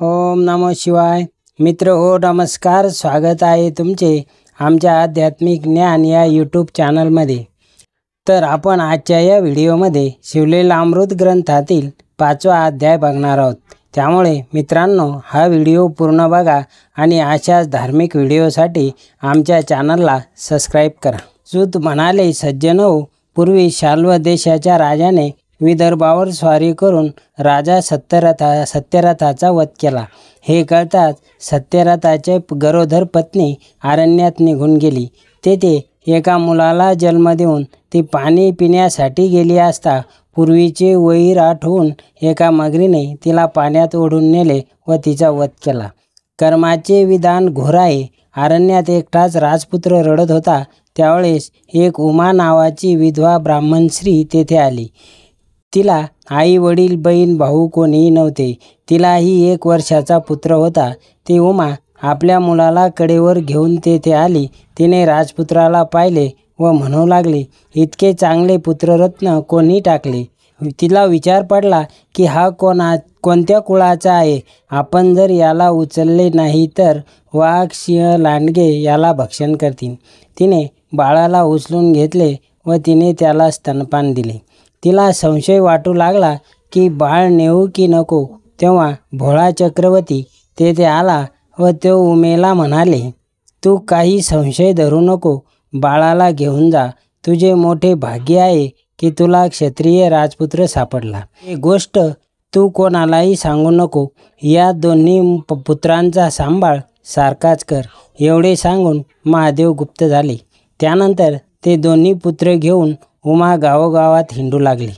ओम नमः शिवाय. मित्र हो नमस्कार. स्वागत आहे तुमचे आमच्या आध्यात्मिक ज्ञान या यूट्यूब चॅनलमध्ये. तर आपण आजच्या या व्हिडिओमध्ये शिवलीला अमृत ग्रंथातील 5वा अध्याय बघणार आहोत. त्यामुळे मित्रांनो हा व्हिडिओ पूर्ण बघा आणि अशाच धार्मिक व्हिडिओसाठी आमच्या चॅनलला सबस्क्राईब करा. सूत म्हणाले, सज्जनो, पूर्वी शाल्व देशाच्या राजाने विदर्भावर स्वारी करून राजा सत्यरथाचा वध केला. हे कळताच सत्यरथाचे गरोदर पत्नी अरण्यात निघून गेली. तेथे एका मुलाला जन्म देऊन ती पाणी पिण्यासाठी गेली असता पूर्वीचे वैर आठवून एका मगरीने तिला पाण्यात ओढून नेले व तिचा वध केला. कर्माचे विधान घोर आहे. अरण्यात एकटाच राजपुत्र रडत होता. त्यावेळेस एक उमा नावाची विधवा ब्राह्मण स्त्री तेथे आली. तिला आई वडील बहीण भाऊ कोणीही नव्हते. तिलाही 1 वर्षाचा पुत्र होता. ती उमा आपल्या मुलाला कडेवर घेऊन तेथे आली. तिने राजपुत्राला पाहिले व म्हणू लागली, इतके चांगले पुत्ररत्न कोणी टाकले? तिला विचार पडला की हा कोणत्या कुळाचा आहे. आपण जर याला उचलले नाही तर वाघ सिंह लांडगे याला भक्षण करतील. तिने बाळाला उचलून घेतले व तिने त्याला स्तनपान दिले. तिला संशय वाटू लागला की बाळ नेऊ की नको. तेव्हा भोळा चक्रवर्ती तेथे आला व तो उमेला म्हणाले, तू काही संशय धरू नको, बाळाला घेऊन जा. तुझे मोठे भाग्य आहे की तुला क्षत्रिय राजपुत्र सापडला. ही गोष्ट तू कोणालाही सांगू नको. या दोन्ही पुत्रांचा सांभाळ सारखाच कर. एवढे सांगून महादेव गुप्त झाले. त्यानंतर ते दोन्ही पुत्र घेऊन उमा गावोगावात हिंडू लागली.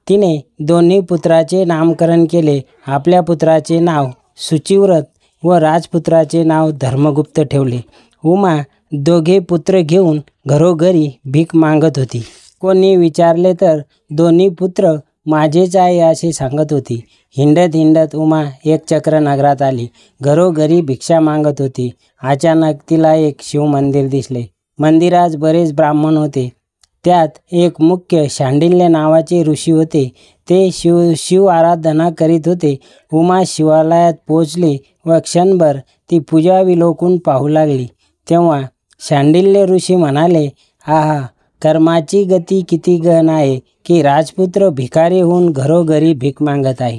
तिने दोन्ही पुत्राचे नामकरण केले. आपल्या पुत्राचे नाव सुचिव्रत व राजपुत्राचे नाव धर्मगुप्त ठेवले. उमा दोघे पुत्र घेऊन घरोघरी भीक मागत होती. कोणी विचारले तर दोन्ही पुत्र माझेच आहे असे सांगत होती. हिंडत हिंडत उमा एक चक्र नगरात आली. घरोघरी भिक्षा मागत होती. अचानक तिला एक शिवमंदिर दिसले. मंदिरात बरेच ब्राह्मण होते. त्यात एक मुख्य शांडिल्य नावाचे ऋषी होते. ते शिव आराधना करीत होते. उमा शिवालयात पोचली व क्षणभर ती पूजा विलोकून पाहू लागली. तेव्हा शांडिल्य ऋषी म्हणाले, आहा, कर्माची गती किती गहन आहे की राजपुत्र भिकारी होऊन घरोघरी भीक मागत आहे.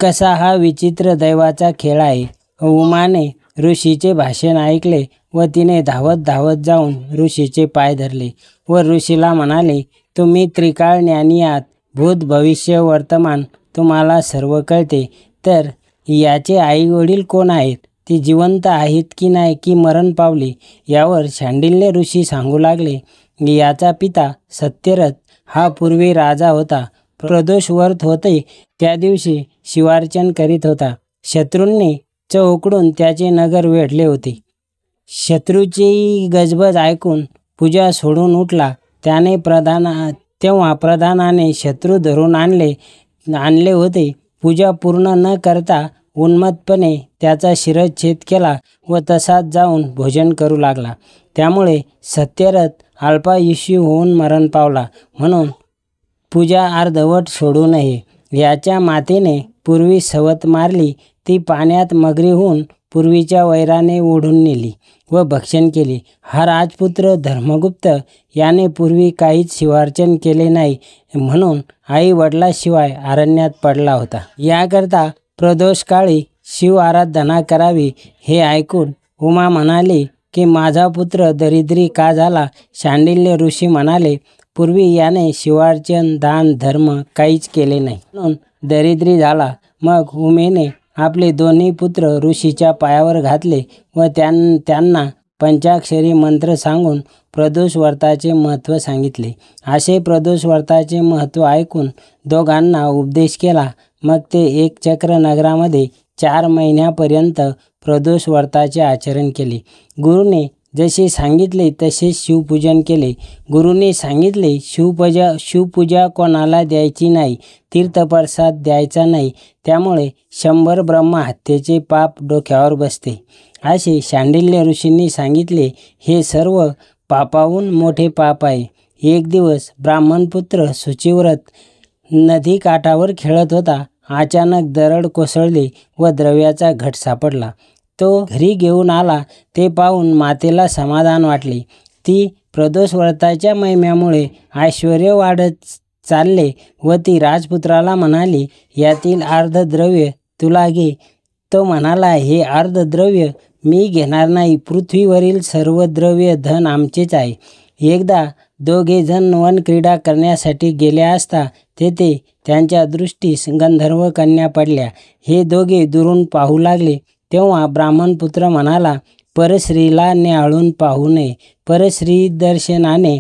कसा हा विचित्र दैवाचा खेळ आहे. उमाने ऋषीचे भाषण ऐकले व तिने धावत धावत जाऊन ऋषीचे पाय धरले व ऋषीला म्हणाले, तुम्ही त्रिकाळ ज्ञानी आहात. भूत भविष्य वर्तमान तुम्हाला सर्व कळते. तर याचे आई वडील कोण आहेत? ती जिवंत आहेत की नाही की मरण पावली? यावर शांडिल्य ऋषी सांगू लागले, याचा पिता सत्यरथ हा पूर्वी राजा होता. प्रदोष व्रत होते त्या दिवशी शिवार्चन करीत होता. शत्रूंनी चौकडून त्याचे नगर वेढले होते. शत्रूची गजबज ऐकून पूजा सोडून उठला. तेव्हा प्रधानाने शत्रू धरून आणले होते. पूजा पूर्ण न करता उन्मत्तपणे त्याचा शिरच्छेद केला व तसाच जाऊन भोजन करू लागला. त्यामुळे सत्यरथ अल्पायुषी होऊन मरण पावला. म्हणून पूजा अर्धवट सोडू नये. याच्या मातेने पूर्वी सवत मारली. ती पाण्यात मगरी होऊन पूर्वीच्या वैराने ओढून नेली व भक्षण केली. हा राजपुत्र धर्मगुप्त याने पूर्वी काहीच शिवार्चन केले नाही म्हणून आई वडिलाशिवाय अरण्यात पडला होता. याकरता प्रदोषकाळी शिव आराधना करावी. हे ऐकून उमा म्हणाली की माझा पुत्र दरिद्री का झाला? शांडिल्य ऋषी म्हणाले, पूर्वी याने शिवार्चन दान धर्म काहीच केले नाही म्हणून दरिद्री झाला. मग उमेने आपले दोन्ही पुत्र ऋषीच्या पायावर घातले व त्यांना पंचाक्षरी मंत्र सांगून प्रदोष व्रताचे महत्त्व सांगितले. असे प्रदोष व्रताचे महत्त्व ऐकून दोघांना उपदेश केला. मग ते 1 चक्र नगरामध्ये 4 महिन्यापर्यंत प्रदोष व्रताचे आचरण केले. गुरुने जसे सांगितले तसे शिवपूजन केले. गुरुने सांगितले, शिवपूजा कोणाला द्यायची नाही, तीर्थप्रसाद द्यायचा नाही, त्यामुळे 100 ब्रह्महत्येचे पाप डोक्यावर बसते असे शांडिल्य ऋषींनी सांगितले. हे सर्व पापाहून मोठे पाप आहे. एक दिवस ब्राह्मणपुत्र सुचिव्रत नदी काठावर खेळत होता अचानक दरड कोसळली व द्रव्याचा घट सापडला. तो घरी घेऊन आला. ते पाहून मातेला समाधान वाटले. ती प्रदोष व्रताच्या महिम्यामुळे ऐश्वर्य वाढत चालले व ती राजपुत्राला म्हणाली, यातील अर्धद्रव्य तुला घे. तो म्हणाला, हे अर्धद्रव्य मी घेणार नाही. पृथ्वीवरील सर्व द्रव्य धन आमचेच आहे. एकदा दोघे जण वनक्रीडा करण्यासाठी गेले असता तेथे त्यांच्या दृष्टीस गंधर्व कन्या पडल्या. हे दोघे दुरून पाहू लागले. तेव्हा ब्राह्मणपुत्र म्हणाला, परस्त्रीला न्याहाळून पाहू नये. परस्त्री दर्शनाने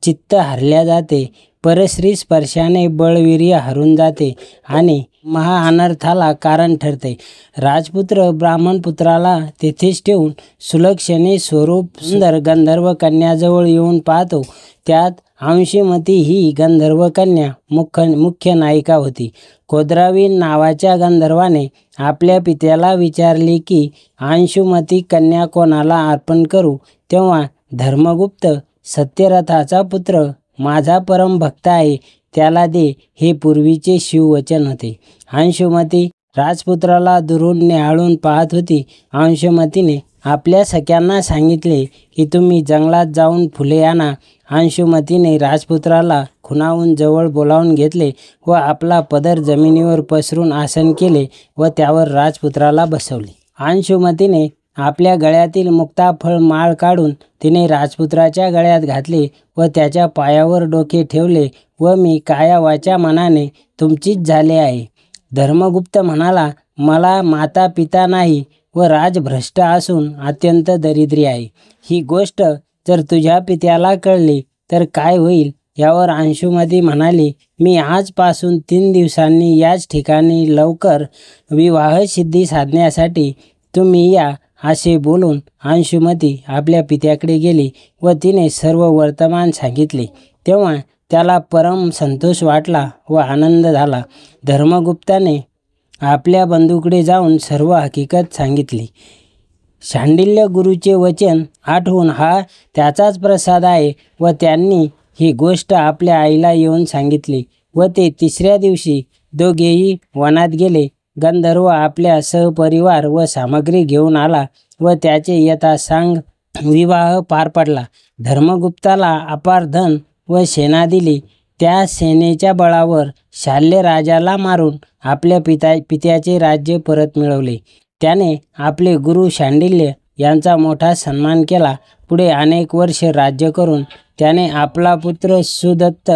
चित्त हरल्या जाते. परस्त्री स्पर्शाने बळवीर्य हरून जाते आणि महाअनर्थाला कारण ठरते. राजपुत्र ब्राह्मणपुत्राला तेथेच ठेवून सुलक्षणे स्वरूप सुंदर गंधर्व कन्याजवळ येऊन पाहतो. त्यात अंशुमती ही गंधर्व कन्या मुख्य नायिका होती. कोद्रावीन नावाच्या गंधर्वाने आपल्या पित्याला विचारले की अंशुमती कन्या कोणाला अर्पण करू. तेव्हा धर्मगुप्त, सत्यरथाचा पुत्र माझा परम भक्त आहे, त्याला दे, हे पूर्वीचे शिववचन होते. अंशुमती राजपुत्राला दुरून न्याहाळून पाहत होती. अंशुमतीने आपल्या सख्यांना सांगितले की तुम्ही जंगलात जाऊन फुले आणा. अंशुमतीने राजपुत्राला खुणावून जवळ बोलावून घेतले व आपला पदर जमिनीवर पसरून आसन केले व त्यावर राजपुत्राला बसवले. अंशुमतीने आपल्या गळ्यातील मुक्ताफळ माळ काढून तिने राजपुत्राच्या गळ्यात घातले व त्याच्या पायावर डोके ठेवले व मी काया वाचा मनाने तुमचीच झाले आहे. धर्मगुप्त म्हणाला, मला माता पिता नाही व राजभ्रष्ट असून अत्यंत दरिद्री आहे. ही गोष्ट जर तुझ्या पित्याला कळली तर काय होईल. यावर अंशुमती म्हणाली, मी आजपासून 3 दिवसांनी याच ठिकाणी लवकर विवाह सिद्धी साधण्यासाठी तुम्ही या, असे बोलून अंशुमती आपल्या पित्याकडे गेली व तिने सर्व वर्तमान सांगितले. तेव्हा त्याला परम संतोष वाटला व आनंद झाला. धर्मगुप्ताने आपल्या बंधूकडे जाऊन सर्व हकीकत सांगितली. शांडिल्य गुरुचे वचन आठवून हा त्याचाच प्रसाद आहे व त्यांनी ही गोष्ट आपल्या आईला येऊन सांगितली व ते 3ऱ्या दिवशी दोघेही वनात गेले. गंधर्व आपल्या सहपरिवार व सामग्री घेऊन आला व त्याचे यथासांग विवाह पार पडला. धर्मगुप्ताला अपार धन व सेना दिली. त्या सेनेच्या बळावर शाल्य राजाला मारून आपल्या पित्याचे राज्य परत मिळवले. त्याने आपले गुरु शांडिल्य यांचा मोठा सन्मान केला. पुढे अनेक वर्ष राज्य करून त्याने आपला पुत्र सुदत्त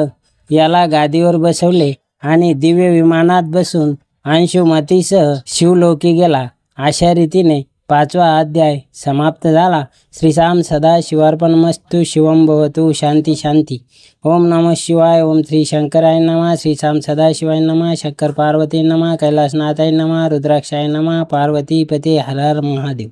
याला गादीवर बसवले आणि दिव्य विमानात बसून अंशुमतीसह शिवलोकी गेला. अशा रीतीने 5वा अध्याय समाप्त झाला. श्रीशाम सदाशिवार्पणमस्तु. शिवम भवतु. शांती शांती. ओम नमः शिवाय. ओम श्री शंकराय नमः. श्रीशाम सदाशिवाय नमः. शंकर पार्वती नमः. कैलासनाथाय नमः. रुद्राक्षाय नमः. पार्वती पते हर हर महादेव.